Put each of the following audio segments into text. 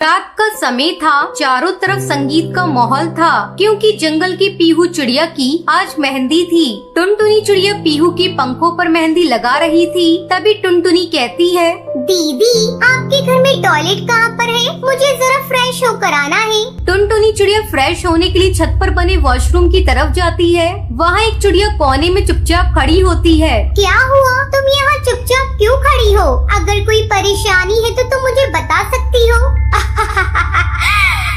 रात का समय था। चारों तरफ संगीत का माहौल था क्योंकि जंगल की पीहू चिड़िया की आज मेहंदी थी। टुनटुनी चिड़िया पीहू के पंखों पर मेहंदी लगा रही थी। तभी टुनटुनी कहती है, दीदी आपके घर में टॉयलेट कहाँ पर है? मुझे जरा फ्रेश होकर आना है। टुनटुनी चिड़िया फ्रेश होने के लिए छत पर बने वॉशरूम की तरफ जाती है। वहाँ एक चिड़िया कोने में चुपचाप खड़ी होती है। क्या हुआ? तुम यहाँ चुपचाप क्यों खड़ी हो? अगर कोई परेशानी है तो तुम मुझे बता सकती हो।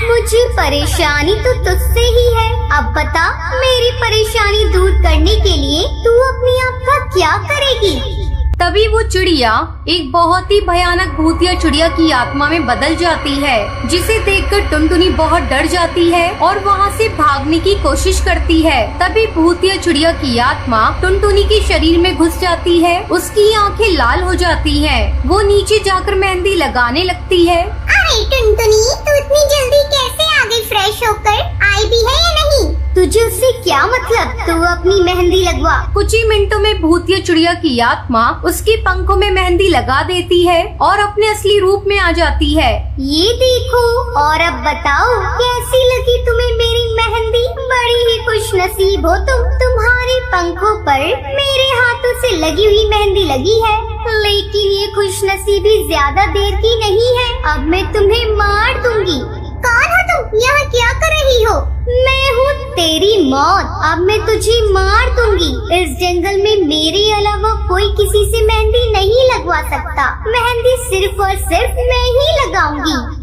मुझे परेशानी तो तुझसे ही है। अब बता, मेरी परेशानी दूर करने के लिए तू अपने आप का क्या करेगी? तभी वो चिड़िया एक बहुत ही भयानक भूतिया चिड़िया की आत्मा में बदल जाती है, जिसे देखकर टुनटुनी बहुत डर जाती है और वहाँ से भागने की कोशिश करती है। तभी भूतिया चिड़िया की आत्मा टुनटुनी के शरीर में घुस जाती है। उसकी आंखें लाल हो जाती हैं। वो नीचे जाकर मेहंदी लगाने लगती है। अरे टुनटुनी, तू इतनी जल्दी कैसे आ गई? फ्रेश होकर आई भी है या नहीं? तुझे उससे क्या मतलब? तू अपनी मेहंदी लगवा। कुछ ही मिनटों में भूतिया चिड़िया की आत्मा उसके पंखों में मेहंदी लगा देती है और अपने असली रूप में आ जाती है। ये देखो, और अब बताओ कैसी लगी तुम्हें मेरी मेहंदी? बड़ी ही खुश नसीब हो तुम। तुम्हारे पंखों पर मेरे हाथों से लगी हुई मेहंदी लगी है। लेकिन ये खुश नसीबी ज्यादा देर की नहीं है। अब मैं तुम्हें मार दूंगी। कौन हो तुम? यहाँ क्या कर रही हो? मैं हूँ तेरी मौत। अब मैं तुझे मार दूंगी। इस जंगल में मेरे अलावा कोई किसी से मेहंदी नहीं लगवा सकता। मेहंदी सिर्फ और सिर्फ मैं ही लगाऊंगी।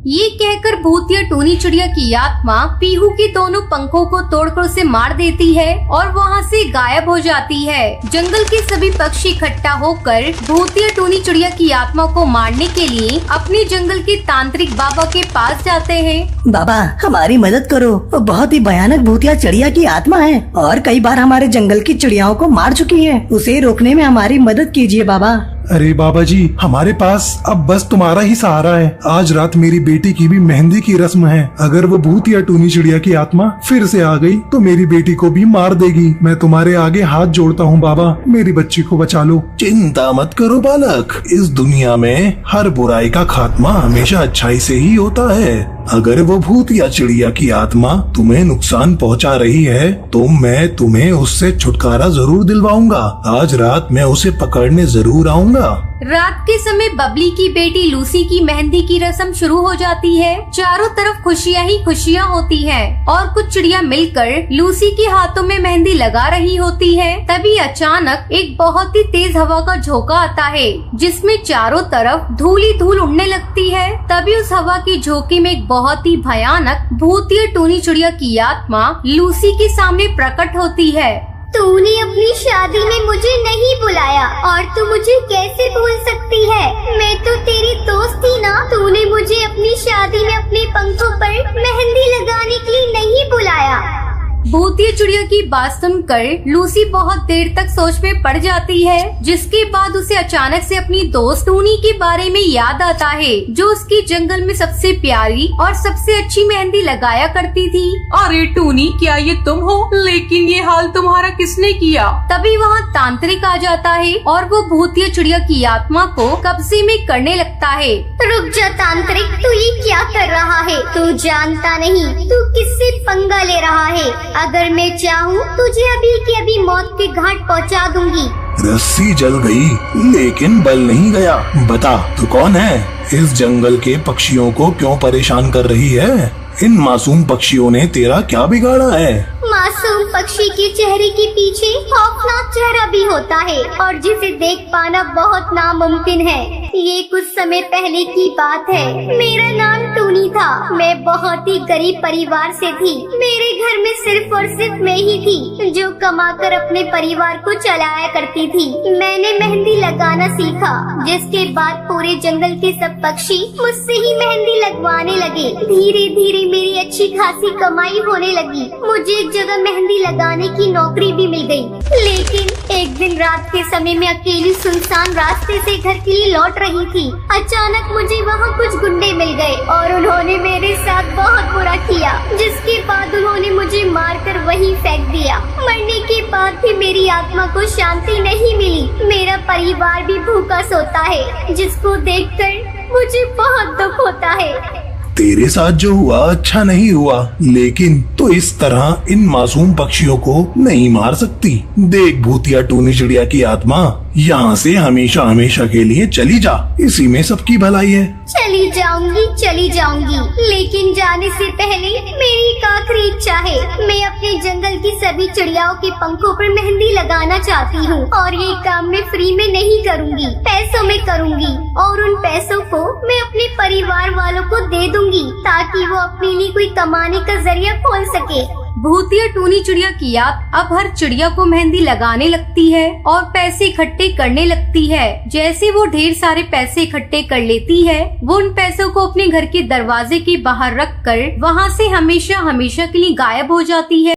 ये कहकर भूतिया टूनी चिड़िया की आत्मा पीहू के दोनों पंखों को तोड़कर उसे मार देती है और वहाँ से गायब हो जाती है। जंगल के सभी पक्षी इकट्ठा होकर भूतिया टूनी चिड़िया की आत्मा को मारने के लिए अपने जंगल के तांत्रिक बाबा के पास जाते हैं। बाबा, हमारी मदद करो। वो बहुत ही भयानक भूतिया चिड़िया की आत्मा है और कई बार हमारे जंगल की चिड़ियाओं को मार चुकी है। उसे रोकने में हमारी मदद कीजिए बाबा। अरे बाबा जी, हमारे पास अब बस तुम्हारा ही सहारा है। आज रात मेरी बेटी की भी मेहंदी की रस्म है। अगर वो भूतिया टूनी चिड़िया की आत्मा फिर से आ गई तो मेरी बेटी को भी मार देगी। मैं तुम्हारे आगे हाथ जोड़ता हूँ बाबा, मेरी बच्ची को बचा लो। चिंता मत करो बालक, इस दुनिया में हर बुराई का खात्मा हमेशा अच्छाई से ही होता है। अगर वो भूतिया चिड़िया की आत्मा तुम्हें नुकसान पहुंचा रही है तो मैं तुम्हें उससे छुटकारा जरूर दिलवाऊंगा। आज रात मैं उसे पकड़ने जरूर आऊंगा। रात के समय बबली की बेटी लूसी की मेहंदी की रस्म शुरू हो जाती है। चारों तरफ खुशियाँ ही खुशियाँ होती हैं और कुछ चिड़िया मिलकर लूसी के हाथों में मेहंदी लगा रही होती है। तभी अचानक एक बहुत ही तेज हवा का झोंका आता है, जिसमें चारों तरफ धूल ही धूल उड़ने लगती है। तभी उस हवा के झोंके में एक बहुत ही भयानक भूतिया टूनी चिड़िया की आत्मा लूसी के सामने प्रकट होती है। तूने अपनी शादी में मुझे नहीं बुलाया और तू मुझे कैसे भूल सकती है? मैं तो तेरी दोस्त थी ना। तूने मुझे अपनी शादी में अपने पंखों पर मेहंदी लगाने के लिए नहीं बुलाया। भूतिया चिड़िया की बात सुनकर लूसी बहुत देर तक सोच में पड़ जाती है, जिसके बाद उसे अचानक से अपनी दोस्त टूनी के बारे में याद आता है, जो उसके जंगल में सबसे प्यारी और सबसे अच्छी मेहंदी लगाया करती थी। अरे टूनी, क्या ये तुम हो? लेकिन ये हाल तुम्हारा किसने किया? तभी वहाँ तांत्रिक आ जाता है और वो भूतिया चिड़िया की आत्मा को कब्जे में करने लगता है। रुक जा तांत्रिक, तू ये क्या कर रहा है? तू जानता नहीं तू किससे पंगा ले रहा है। अगर मैं चाहूँ तुझे अभी के अभी मौत के घाट पहुँचा दूंगी। रस्सी जल गई लेकिन बल नहीं गया। बता तू कौन है? इस जंगल के पक्षियों को क्यों परेशान कर रही है? इन मासूम पक्षियों ने तेरा क्या बिगाड़ा है? मासूम पक्षी के चेहरे के पीछे खौफनाक चेहरा भी होता है और जिसे देख पाना बहुत नामुमकिन है। ये कुछ समय पहले की बात है। मेरा नाम टूनी था। मैं बहुत ही गरीब परिवार से थी। मेरे घर में सिर्फ और सिर्फ मैं ही थी जो कमाकर अपने परिवार को चलाया करती थी। मैंने मेहंदी लगाना सीखा, जिसके बाद पूरे जंगल के सब पक्षी मुझसे ही मेहंदी लगवाने लगे। धीरे धीरे मेरी अच्छी खासी कमाई होने लगी। मुझे एक जगह मेहंदी लगाने की नौकरी भी मिल गई। लेकिन एक दिन रात के समय में अकेली सुनसान रास्ते से घर के लिए लौट रही थी। अचानक मुझे वहाँ कुछ गुंडे मिल गए और उन्होंने मेरे साथ बहुत बुरा किया, जिसके बाद उन्होंने मुझे मारकर वहीं फेंक दिया। मरने के बाद भी मेरी आत्मा को शांति नहीं मिली। मेरा परिवार भी भूखा सोता है, जिसको देखकर मुझे बहुत दुख होता है। तेरे साथ जो हुआ अच्छा नहीं हुआ, लेकिन तो इस तरह इन मासूम पक्षियों को नहीं मार सकती। देख भूतिया टूनी चिड़िया की आत्मा, यहाँ से हमेशा हमेशा के लिए चली जा, इसी में सबकी भलाई है। चली जाऊंगी, लेकिन जाने से पहले मेरी एक आखिरी इच्छा है। मैं अपने जंगल की सभी चिड़ियाओं के पंखों पर मेहंदी लगाना चाहती हूँ, और ये काम मैं फ्री में नहीं करूँगी, पैसों में करूँगी, और उन पैसों को मैं अपने परिवार वालों को दे दूंगी ताकि वो अपने लिए कोई कमाने का जरिया खोल सके। भूतिया टूनी चिड़िया की याद अब हर चिड़िया को मेहंदी लगाने लगती है और पैसे इकट्ठे करने लगती है। जैसे वो ढेर सारे पैसे इकट्ठे कर लेती है, वो उन पैसों को अपने घर के दरवाजे के बाहर रख कर वहाँ से हमेशा हमेशा के लिए गायब हो जाती है।